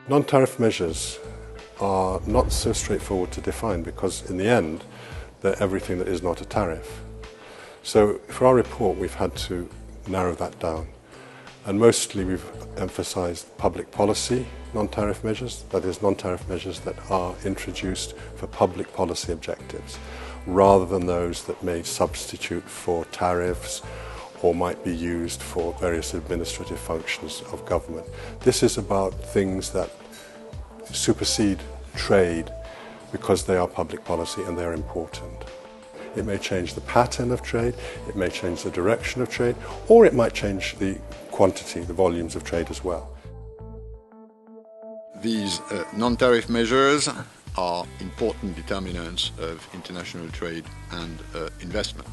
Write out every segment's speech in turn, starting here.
Non-tariff measures are not so straightforward to define because in the end they're everything that is not a tariff. So for our report we've had to narrow that down, and mostly we've emphasised public policy non-tariff measures, that is non-tariff measures that are introduced for public policy objectives rather than those that may substitute for tariffs or might be used for various administrative functions of government. This is about things that supersede trade because they are public policy and they're important. It may change the pattern of trade, it may change the direction of trade, or it might change the quantity, the volumes of trade as well. These non-tariff measures are important determinants of international trade and investment.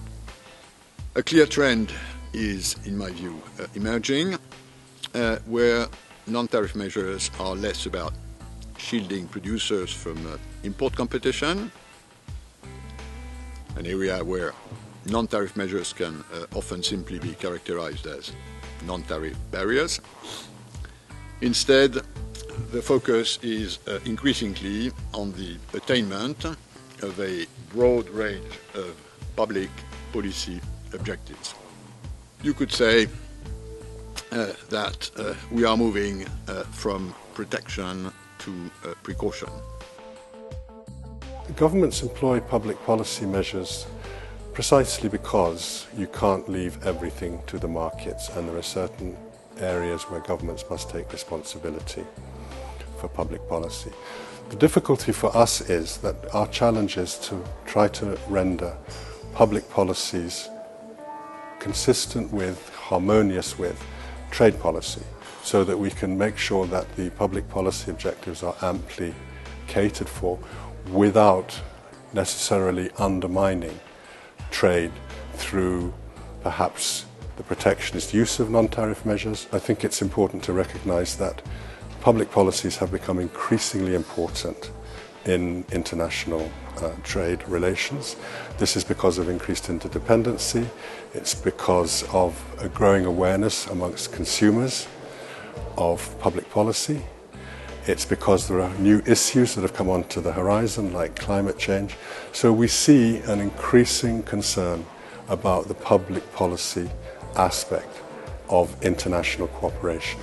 A clear trend is, in my view, emerging, where non-tariff measures are less about shielding producers from import competition, an area where non-tariff measures can often simply be characterized as non-tariff barriers. Instead, the focus is increasingly on the attainment of a broad range of public policy objectives. You could say that we are moving from protection to precaution. Governments employ public policy measures precisely because you can't leave everything to the markets, and there are certain areas where governments must take responsibility for public policy. The difficulty for us is that our challenge is to try to render public policies consistent with, harmonious with, trade policy, so that we can make sure that the public policy objectives are amply catered for without necessarily undermining trade through perhaps the protectionist use of non-tariff measures. I think it's important to recognize that public policies have become increasingly important in international trade relations. This is because of increased interdependency. It's because of a growing awareness amongst consumers of public policy. It's because there are new issues that have come onto the horizon, like climate change. So we see an increasing concern about the public policy aspect of international cooperation.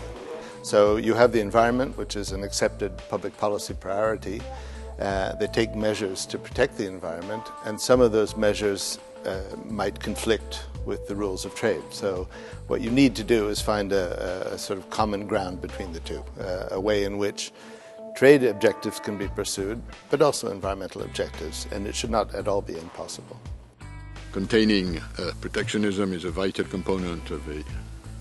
So you have the environment, which is an accepted public policy priority. They take measures to protect the environment, and some of those measures might conflict with the rules of trade. So what you need to do is find a sort of common ground between the two, a way in which trade objectives can be pursued, but also environmental objectives, and it should not at all be impossible. Containing protectionism is a vital component of a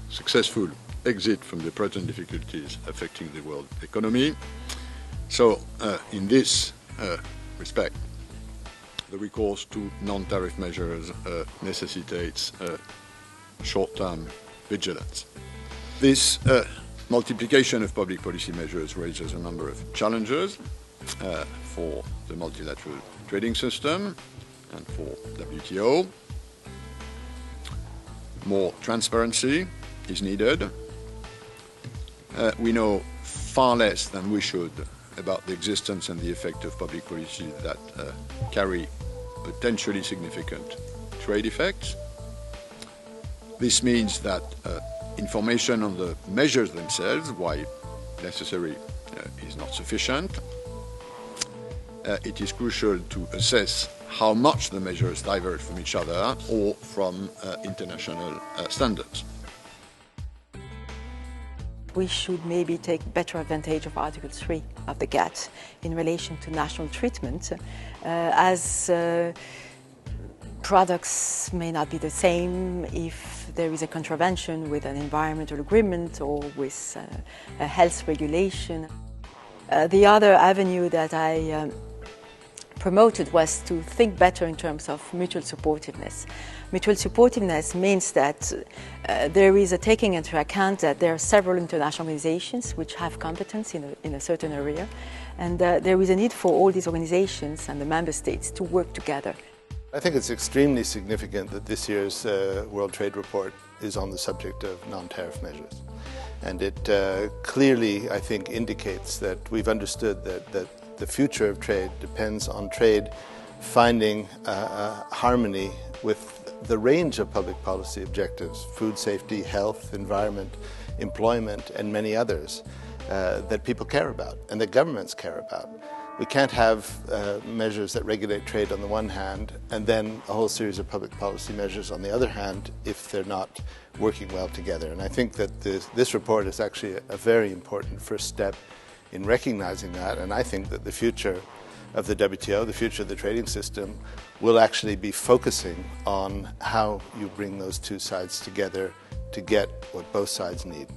successful exit from the present difficulties affecting the world economy. So in this respect, the recourse to non-tariff measures necessitates short-term vigilance. This multiplication of public policy measures raises a number of challenges for the multilateral trading system and for WTO. More transparency is needed. We know far less than we should about the existence and the effect of public policies that carry potentially significant trade effects. This means that information on the measures themselves, while necessary, is not sufficient. It is crucial to assess how much the measures diverge from each other or from international standards. We should maybe take better advantage of Article 3 of the GATT in relation to national treatment, as products may not be the same if there is a contravention with an environmental agreement or with a health regulation. The other avenue that I promoted was to think better in terms of mutual supportiveness. Mutual supportiveness means that there is a taking into account that there are several international organizations which have competence in a certain area, and there is a need for all these organizations and the member states to work together. I think it's extremely significant that this year's World Trade Report is on the subject of non-tariff measures. And it clearly, I think, indicates that we've understood that the future of trade depends on trade finding harmony with the range of public policy objectives: food safety, health, environment, employment, and many others that people care about and that governments care about. We can't have measures that regulate trade on the one hand and then a whole series of public policy measures on the other hand if they're not working well together. And I think that this report is actually a very important first step in recognizing that, and I think that the future of the WTO, the future of the trading system, will actually be focusing on how you bring those two sides together to get what both sides need.